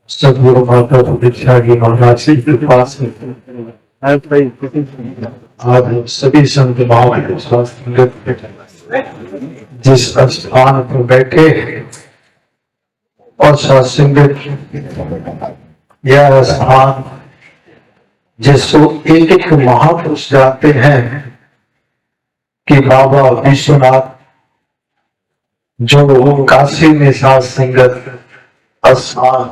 सदगुरु माता दीक्षा की महाराज जी के पास आज सभी संत महात्मा जिस स्थान पर बैठे और सत्संग यह स्थान जिसको एक एक महापुरुष जानते हैं कि बाबा विश्वनाथ जो काशी में साथ संगत स्थान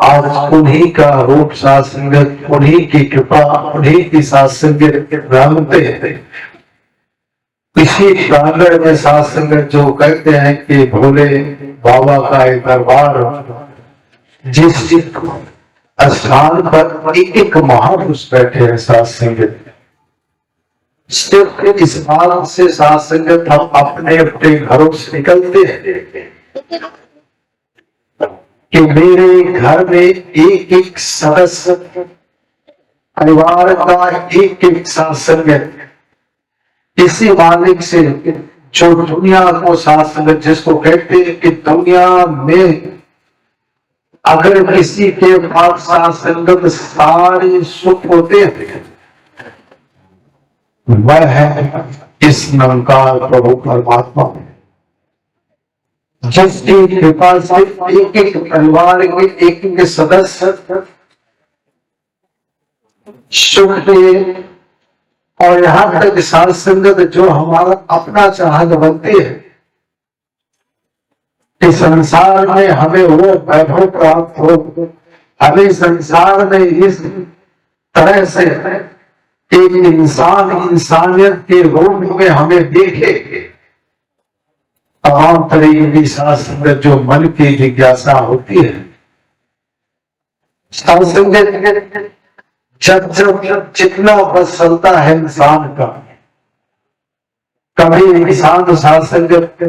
आज उन्हीं का रूप साथ संगत, उन्हीं की कृपा, उन्हीं की साथ संगत रंगते हैं। इसी प्रांगण में साथ संगत जो कहते हैं कि भोले बाबा का एक दरबार, जिस स्थान पर एक एक महापुरुष बैठे हैं साथ संगत, सिर्फ इस बात से साथ संगत हम अपने अपने घरों से निकलते हैं कि मेरे घर में एक एक सदस्य परिवार का एक एक साथ संगत, इसी मालिक से जो दुनिया को साथ संगत जिसको कहते हैं कि दुनिया में अगर किसी के पास साथ संगत सारे सुख होते हैं वह है इस निरंकार प्रभु परमात्मा, जिसकी कृपा से एक एक परिवार के एक एक सदस्य सुख में, और यहाँ तक साथ संगत जो हमारा अपना चाहत बनते हैं कि संसार में हमें वो वैभव प्राप्त हो, हमें संसार में इस तरह से एक इंसान इंसानियत के रूप में हमें देखे, तमाम तरीके की साथ संगत जो मन की जिज्ञासा होती है, साथ संगत जब जब जितना बस चलता है इंसान का, कभी इंसान साथ संगत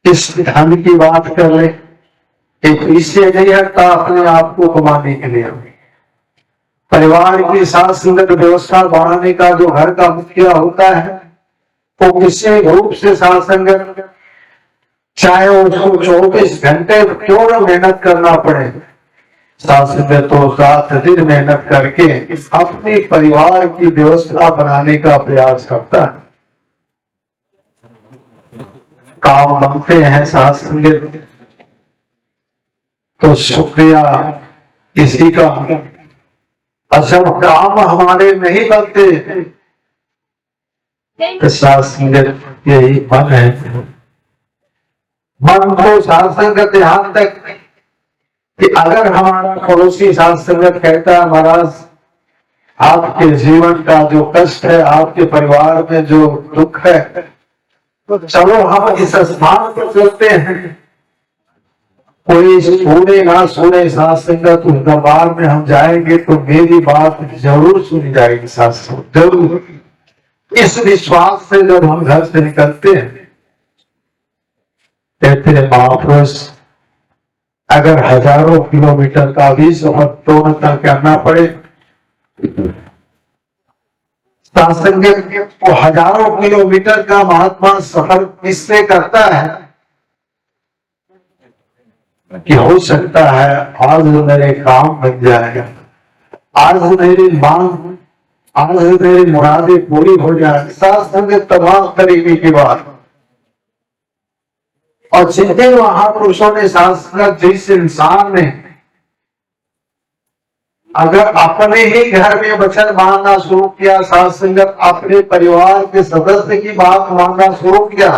इस धन की बात कर ले, एक इससे नहीं हटता अपने आप को कमाने के लिए, परिवार की साथ संगत व्यवस्था बढ़ाने का जो घर का मुखिया होता है वो किसी रूप से साथ संगत, चाहे उसको 24 घंटे क्यों न मेहनत करना पड़े, साथ संगत तो रात दिन मेहनत करके अपने परिवार की व्यवस्था बनाने का प्रयास करता है। काम बनते हैं साथ संगत तो शुक्रिया इसी का, असल काम हमारे नहीं बनते तो साथ संगत यही मन है। मन को साथ संगत यहाँ तक कि अगर हमारा पड़ोसी साथ संगत कहता है महाराज आपके जीवन का जो कष्ट है, आपके परिवार में जो दुख है, तो चलो हम इस स्थान पर चलते हैं, कोई सुने ना सुने साथ संगत उस दरबार में हम जाएंगे तो मेरी बात जरूर सुनी जाएगी साथ संगत, जरूर। इस विश्वास से जब हम घर से निकलते हैं, कहते हैं महापुरुष अगर हजारों किलोमीटर का भी सफर तो करना पड़े, साथ संगत वो हजारों किलोमीटर का महात्मा सफर किससे करता है कि हो सकता है आज मेरे काम बन जाएगा, आज मेरी मांग, आज मेरी मुरादें पूरी हो जाए, साथ संगत तमाम तरीके की बात। और जितने महापुरुषों ने साथ संगत, जिस इंसान ने अगर अपने ही घर में वचन मानना शुरू किया, साथ संगत अपने परिवार के सदस्य की बात मानना शुरू किया,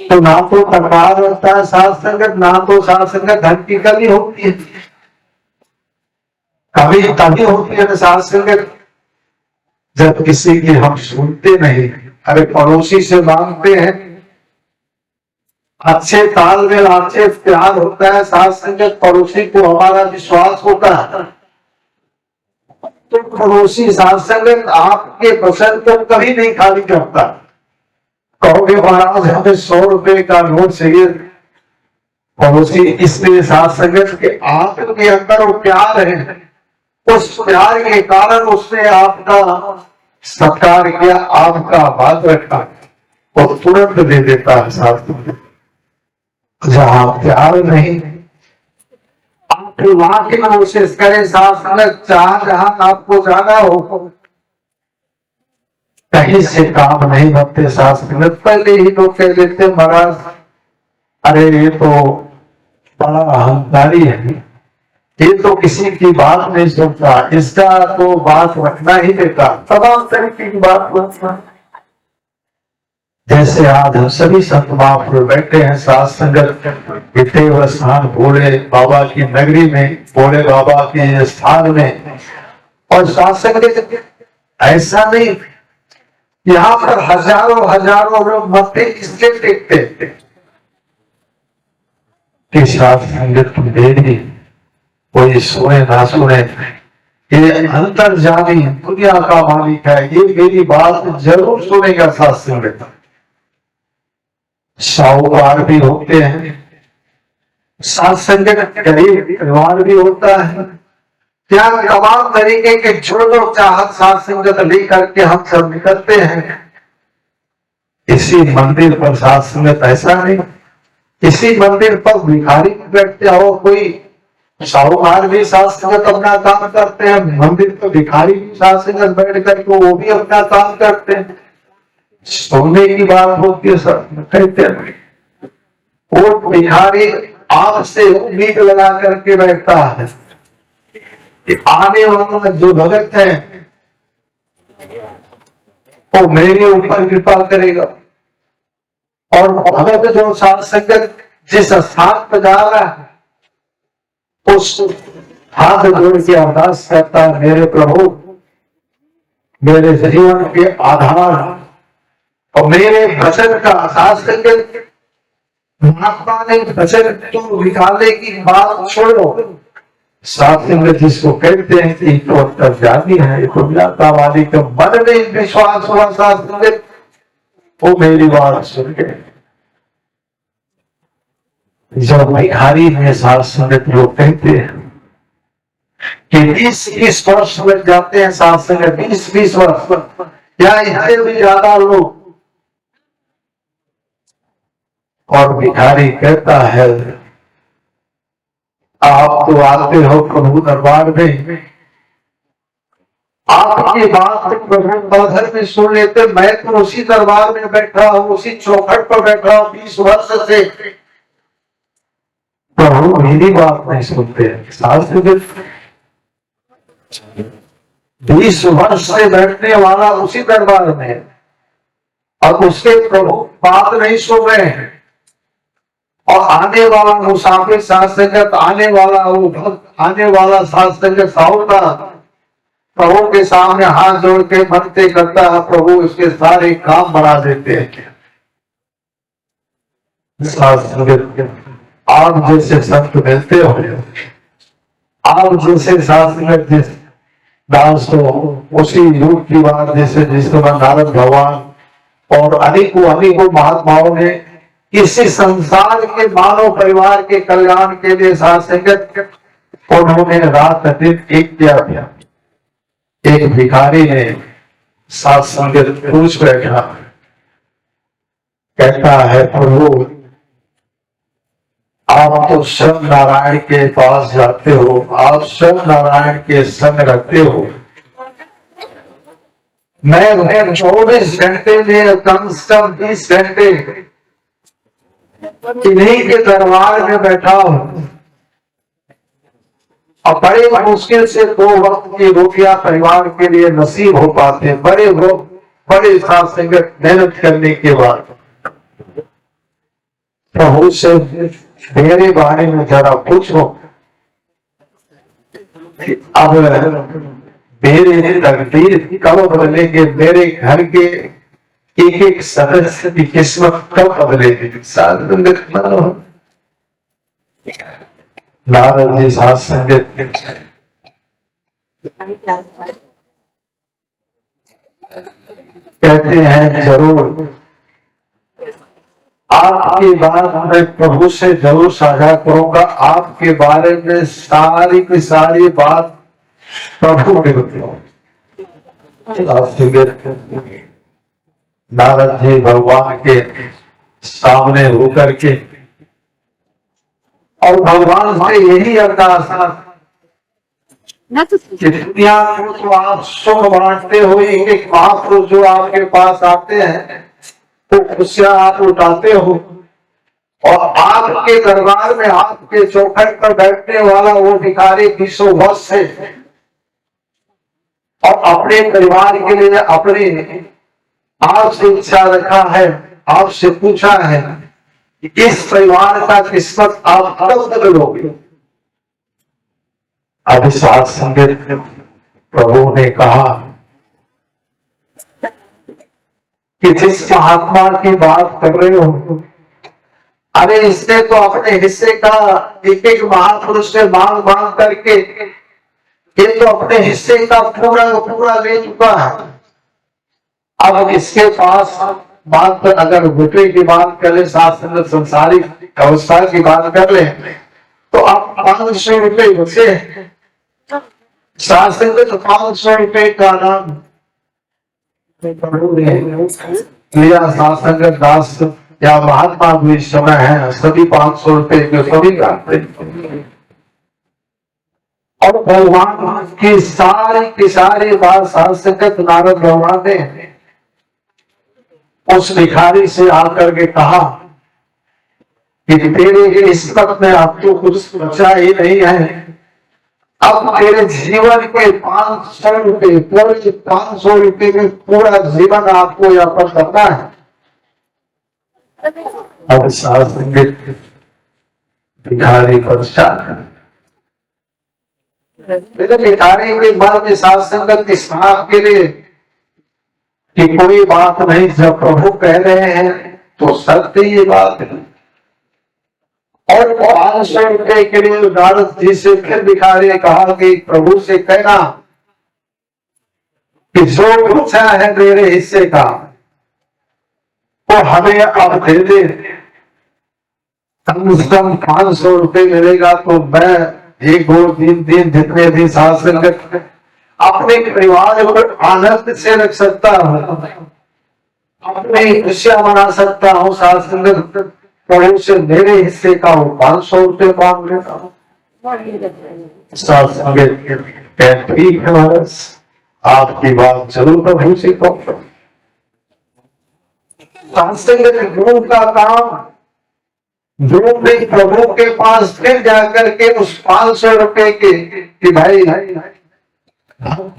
तो ना तो तकरार होता है साथ संगत, ना तो साथ संगत धन की कमी होती है। कभी तभी होती है साथ संगत जब किसी की हम सुनते नहीं, अरे पड़ोसी से मांगते हैं, अच्छे तालमेल अच्छे प्यार होता है, साथ संगत पड़ोसी को हमारा विश्वास होता है, तो पड़ोसी साथ संगत आपके पसंद को कभी नहीं खाली करता। कहोगे महाराज हमें 100 रुपए का नोट चाहिए, पड़ोसी इसलिए साथ संगत के आपके अंदर वो प्यार है, उस प्यार के कारण उसने आपका सत्कार किया, आपका बात रखा, वो तुरंत दे देता है शास्त्र। जहां प्यार नहीं, आप वहां की कोशिश करें शास्त्र, जहां आपको जाना हो, कहीं से काम नहीं बनते शास्त्र में। पहले ही लोग कह देते महाराज, अरे ये तो बड़ा अहंकारी है, ये तो किसी की बात नहीं सुनता, इसका तो बात रखना ही देता, तमाम तरीके की बात रखना। जैसे आज हम सभी संत महापुरुष बैठे हैं साथ संगत इतने स्थान भोले बाबा की नगरी में, भोले बाबा के स्थान में, और साथ संगत ऐसा नहीं, यहाँ पर हजारों हजारों लोग मत्थे इसलिए देखते कि साथ संगत मेरी कोई सुने ना सुने, ये अंतर्जामी दुनिया का मालिक है, ये मेरी बात जरूर सुनेगा साथ संगत। साहूकार भी होते हैं, साथ संगत गरीब परिवार भी होता है, क्या तमाम तरीके के जुर्म चाहत साथ संगत लेकर के हम सब निकलते हैं। इसी मंदिर पर साथ संगत ऐसा नहीं, इसी मंदिर पर भिखारी बैठते हो, कोई साहूकार भी साथ संगत अपना काम करते हैं, मंदिर पर भिखारी भी साथ संगत बैठ करके वो भी अपना काम करते हैं। सोने की बात होती है सर, कहते हैं वो भिखारी आपसे उम्मीद लगा करके बैठता है कि आने वाला जो भगत है वो मेरे ऊपर कृपा करेगा, और भगत जो साथ संगत जिस स्थान पर जा रहा है उस हाथ जोड़ के अरदास करता है, मेरे प्रभु मेरे जीवन के आधार और मेरे भजन का साथ संगत, महात्मा ने भजन तो निकालने की बात छोड़ो, साथ संगत जिसको कहते हैं कि तो अंतर्यामी है, दुनिया का मालिक, मन में विश्वास हुआ साथ संगत, वो मेरी बात सुन के जब भिखारी में साथ संगत लोग कहते हैं कि 20-20 वर्ष लग जाते हैं साथ संगत, 20-20 वर्ष या इससे भी ज्यादा लोग, और भिखारी कहता है आप तो आते हो प्रभु दरबार में, आपकी बात प्रभु बाधर में सुन लेते, मैं तो उसी दरबार में बैठा हूं, उसी चौखट पर बैठा हूं 20 वर्ष से, प्रभु मेरी बात नहीं सुनते। 20 वर्ष से बैठने वाला उसी दरबार में, और उसके प्रभु बात नहीं सुन रहे हैं, और आने वाला मुसाफिर साथ संगत, आने वाला वो भक्त, आने वाला साथ संगत साहूकार प्रभु के सामने हाथ जोड़ के मनते करता है, प्रभु इसके सारे काम बना देते हैं। साथ संगत आप जैसे संत मिलते हो, आप जैसे साथ संगत जिस दास हो, उसी युग की बात जैसे जिस समय नारद भगवान और अनेकों महात्माओं ने इसी संसार के मानव परिवार के कल्याण के लिए साथ संगत उन्होंने रात दिन एक किया। एक भिखारी ने साथ संगत पूछ बैठा, कहता है प्रभु आप तो शव नारायण के पास जाते हो, आप शव नारायण के संग रखते हो, मैं 24 घंटे में कम से कम 20 घंटे इन्हीं के दरबार में बैठा हूं, और बड़े मुश्किल से 2 वक्त की रोटियां परिवार के लिए नसीब हो पाते, बड़े साथ संगत मेहनत करने के बाद। प्रभु से मेरे बारे में जरा पूछो, अब मेरे तकदीर कब बदलेंगे, मेरे घर के एक एक सदस्य की किस्मत कब बदलेगी। नारद जी साथ संगत कहते हैं जरूर आपकी बात मैं प्रभु से जरूर साझा करूंगा, आपके बारे में सारी की सारी बात प्रभु के बताओ। नारद जी भगवान के सामने होकर के और भगवान से यही अरदास कि दुनिया को तो आप सुख बांटते हो, एक महापुरुष जो आपके पास आते हैं तो खुशियां आप उठाते हो, और आपके दरबार में आपके चौखट पर बैठने वाला वो भिखारी 20 वर्ष से और अपने परिवार के लिए अपनी आपसे इच्छा रखा है, आपसे पूछा है कि इस परिवार का किस्मत आप कब बदलोगे। अभी साथ संगत प्रभु ने कहा कि जिस महात्मा की बात कर रहे हो, अरे इसने तो अपने हिस्से का एक एक महापुरुष से मांग मांग करके ये तो अपने हिस्से का पूरा ले चुका है। अब इसके पास बात पर अगर रुपये की बात कर ले, शास्त्र संसारिक अवस्था की बात कर ले, तो आप 500 रुपये बचे। शास्त्र तो 500 रुपये का नाम लिया। शास्त्र दास या महात्मा भी इस समय है, सभी 500 रुपये के सभी काटते। और भगवान की सारी बात शास्त्र नारद भगवान ने उस भिखारी से आकर के कहा कि तेरे किस्मत में अब तो कुछ बचा ही नहीं है, अब तेरे जीवन के 500 रुपये, पूरे 500 रुपये में पूरा जीवन आपको यापन करना है। अब शास्त्र भिखारी परेशान, भिखारी के मन में शास्त्र की स्नान के लिए कि कोई बात नहीं, जब प्रभु कह रहे हैं तो सत्य ये बात है। और 500 रुपये के लिए नारद जी से फिर भिखारी ने कहा कि प्रभु से कहना कि जो पूछा है मेरे हिस्से का वो हमें अब दे दे, कम से कम 500 रुपये मिलेगा तो मैं 1-2-3 दिन जितने भी शास्त्र अपने परिवार को आनंद से रख सकता हूँ, अपनी खुशियां मना सकता हूँ। शास्त्र प्रभु से मेरे हिस्से का वो 500 रुपये मांग लेता हूँ। ठीक है महाराज, आपकी बात जरूर प्रभु से कहो। शास्त्र गुरु का काम जो भी प्रभु के पास फिर जाकर के उस 500 रुपये के कि भाई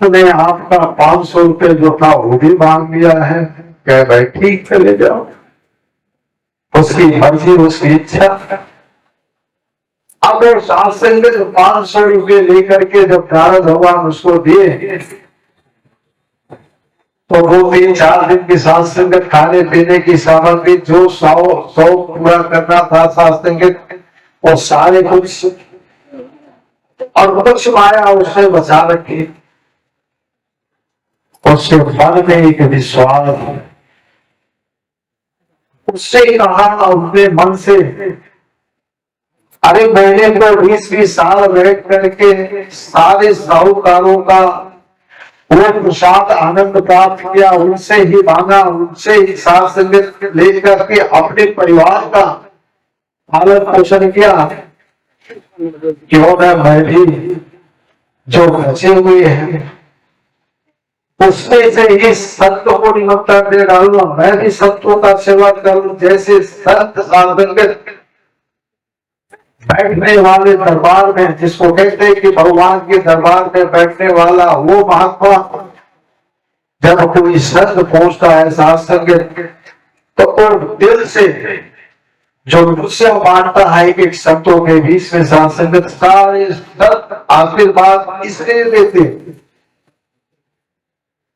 ने आपका 500 रुपये जो था वो भी मांग लिया है, कह भाई ठीक चले जाओ, उसकी मर्जी उसकी इच्छा। अब वो शास्त्र 500 रुपये लेकर के जब नारद भगवान उसको दिए तो वो 3-4 दिन की शास्त्र खाने पीने की सामग्री जो 100 पूरा करना था शास्त्र वो सारे कुछ और कुछ माया उसने बचा रखी। उसके मन में एक विश्वास, उससे कहा अपने मन से, अरे मैंने तो 20-20 साल बैठ करके सारे साहूकारों का वो प्रसाद आनंद प्राप्त किया, उनसे ही मांगा, उनसे ही शास्त्र लेकर के अपने परिवार का पालन पोषण किया। क्यों न मैं भी जो बचे हुए हैं उसमें से इस सत्य को निमंत्रण दे डालूंगा, मैं भी सत्यों का सेवा करूं। जैसे सत्य साधन बैठने वाले दरबार में, जिसको कहते हैं कि भगवान के दरबार में बैठने वाला वो महात्मा, जब कोई संत पहुंचता है शास्त्र तो वो दिल से जो खुशियां बांटता है कि संतों के बीच में शास्त्र सारे सत्य आशीर्वाद इसलिए देते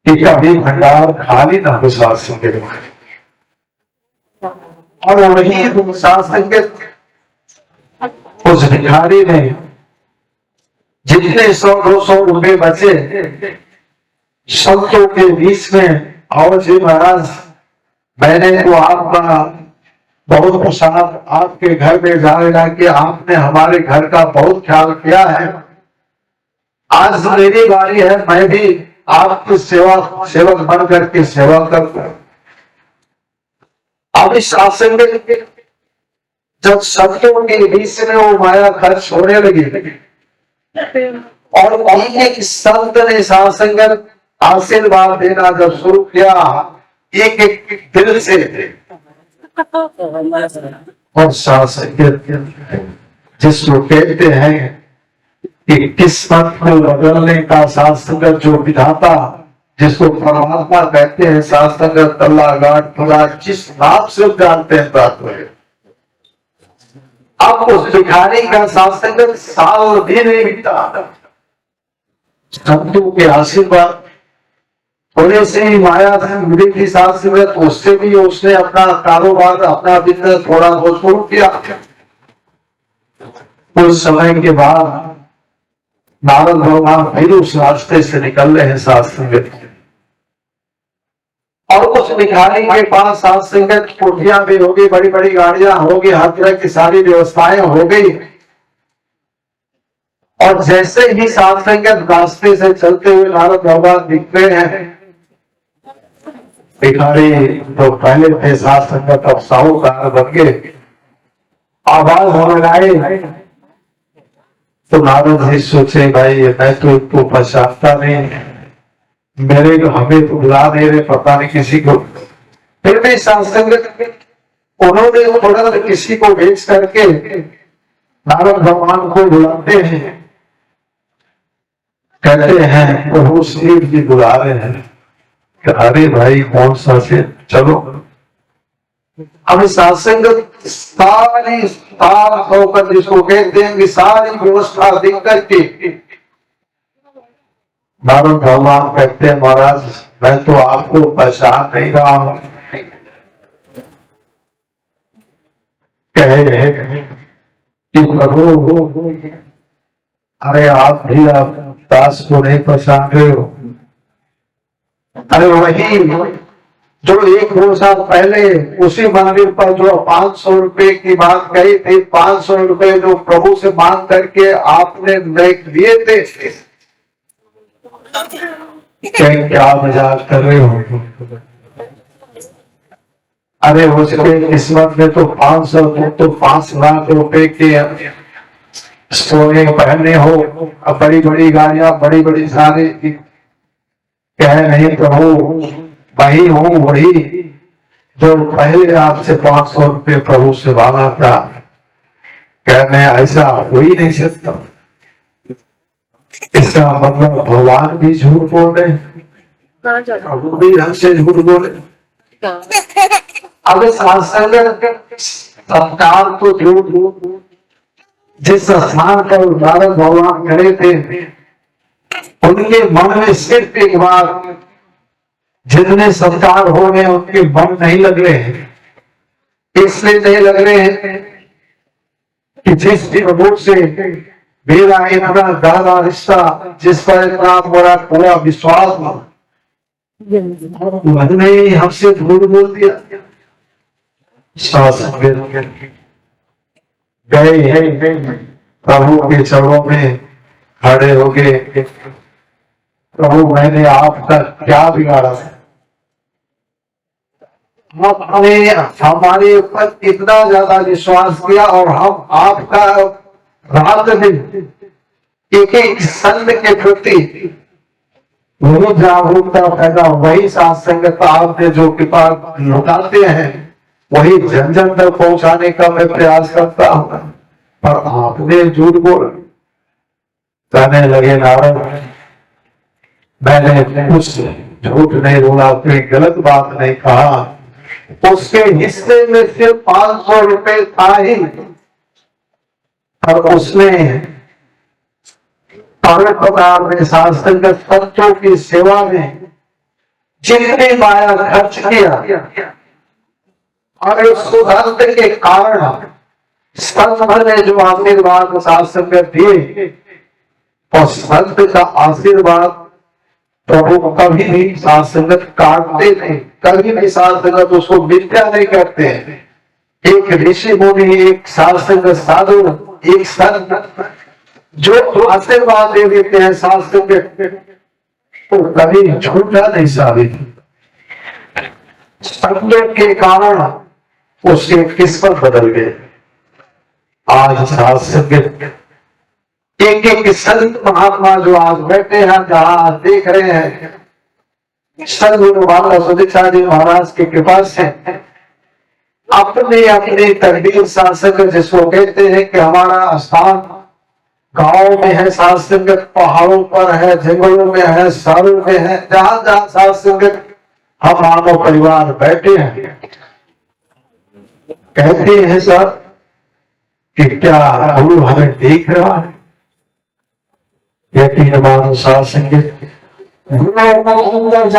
कि कभी भंडार खाली ना हो शास्त्र के। और वही शास्त्र उस भिखारी ने जितने 100-200 रुपए बचे संतों के बीच में, और जी महाराज मैंने तो आपका बहुत प्रसाद आपके घर में जाएगा कि आपने हमारे घर का बहुत ख्याल किया है, आज मेरी बारी है, मैं भी आपकी सेवक बन करके सेवा करता है। अब इस आसन में जब शब्दों के बीच में वो माया खर्च होने लगी और एक संत ने सासंगत आशीर्वाद देना जब शुरू किया, एक एक दिल से, और सासंगत जिसको कहते हैं कि किस्मत को बदलने का सासंगत जो विधाता, जिसको परमात्मा कहते हैं, सासंगत अल्लाह गाड खुदा जिस नाम से जानते हैं प्राप्त हुए। अब उस भिखारी का सासंगत साल भी नहीं बीता, संतों के आशीर्वाद थोड़े से ही माया था की सासंगत, उससे भी उसने अपना कारोबार, अपना बिजनेस थोड़ा बहुत शुरू किया। कुछ समय के बाद नारद भगवान फिर उस रास्ते से निकल रहे हैं सासंगत, और उस भिखारी के पास सासंगत कोठियां भी होगी, बड़ी बड़ी गाड़ियां होगी, हर तरह की सारी व्यवस्थाएं हो गई। और जैसे ही सासंगत रास्ते से चलते हुए नारद भगवान दिखते हैं, भिखारी तो पहले थे सासंगत अब साहूकार बन गए, आवाज होने लगे। तो नारद जी सोचे भाई मैं तो इनको पहचानता नहीं, मेरे को हमें तो बुला नहीं रहे, पता नहीं किसी को। फिर भी सासंगत उन्होंने थोड़ा किसी को भेज करके नारद भगवान को बुलाते हैं, कहते हैं प्रभु शिव जी बुला रहे हैं। अरे भाई कौन सा से, चलो। अब सासंगत सारी तार होकर, जिसको कहते हैं कि सारी व्यवस्था देख करके नारद भगवान कहते हैं महाराज मैं तो आपको पहचान नहीं रहा हूं। कहे कि प्रभु अरे आप भी आप दास को नहीं पहचान रहे हो। अरे वही जो एक दो साल पहले उसी मंदिर पर जो 500 रुपए की बात कही थी, 500 रुपए जो प्रभु से मांग करके आपने दिए थे, क्या मजाक कर रहे हो? अरे उसके किस्मत में तो 500 तो 5 लाख रुपए के सोने पहने हो, अब बड़ी बड़ी गाड़ियां, बड़ी बड़ी सारी, कह नहीं प्रभु वही हूँ, वही जो पहले आपसे 500 रुपए प्रभु से मांगा था। कहने ऐसा हो ही नहीं सकता, इसका मतलब भगवान भी झूठ बोल रहे, प्रभु भी हमसे झूठ बोले। अब संस्कार तो झूठ, जिस स्थान पर नारद भगवान खड़े थे उनके मन में सिर्फ एक बार, जितने संस्कार हो गए उनके मन नहीं लग रहे हैं। इसलिए नहीं लग रहे हैं कि जिस प्रभु से मेरा इतना ज्यादा रिश्ता, जिस पर इतना बड़ा पूरा विश्वास, उन्होंने हमसे झूठ बोल दिया। गए प्रभु के चरणों में खड़े हो गए, प्रभु मैंने आपका क्या बिगाड़ा? आपने हमारे ऊपर इतना ज्यादा विश्वास किया और हम आपका रात दिन एक एक संत के प्रति वही जागरूकता पैदा, वही सात्संगत आपने जो कृपा लुटाते हैं वही जन जन तक पहुंचाने का मैं प्रयास करता हूं, पर आपने झूठ बोला। कहने लगे नारद मैंने कुछ झूठ नहीं बोला, कोई गलत बात नहीं कहा, उसके हिस्से में सिर्फ 500 रुपए था ही, और उसने प्रकार में सात्संगत संतों की सेवा में जितनी माया खर्च किया, और उस सुगंध के कारण संत ने जो आशीर्वाद सात्संगत दिए, और संत का आशीर्वाद प्रभु कभी भी सात्संगत काटते नहीं, कभी भी सात्संगत उसको मिथ्या नहीं करते हैं। एक ऋषि मुनि, एक सात्संगत साधु, एक संत जो आशीर्वाद दे देते हैं सात्संगत, तो कभी झूठा नहीं साबित। संकट के कारण उसके किस्मत बदल गए। आज साथ संगत एक एक संत महात्मा जो आज बैठे हैं, जहां देख रहे हैं, संत गुरु बाबा सुदीक्षा जी महाराज की कृपा से अपने अपने तकदीर सात्संग जिसको कहते हैं कि हमारा स्थान गांव में है, सात्संग पहाड़ों पर है, जंगलों में है, शहरों में है, जहां जहां सात्संग हम मानव परिवार बैठे हैं। कहते हैं सर कि क्या गुरु हमें देख रहा है? यकीन मानो सात्संग गुरु को अंदर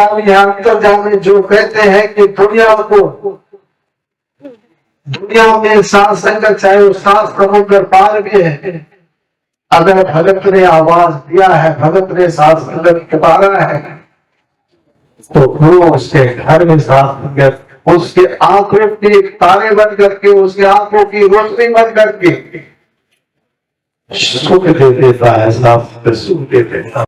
जाने जो कहते हैं कि दुनिया में सात्संग चाहे वो 7 समुद्र पार भी है, अगर भगत ने आवाज दिया है, भगत ने सात्संग पुकारा है, तो वो उसके घर में सात्संग, उसके आंखों के तारे बन करके, उसके आंखों की रोशनी बन करके सुख दे देता है, सात्संग सुख दे देता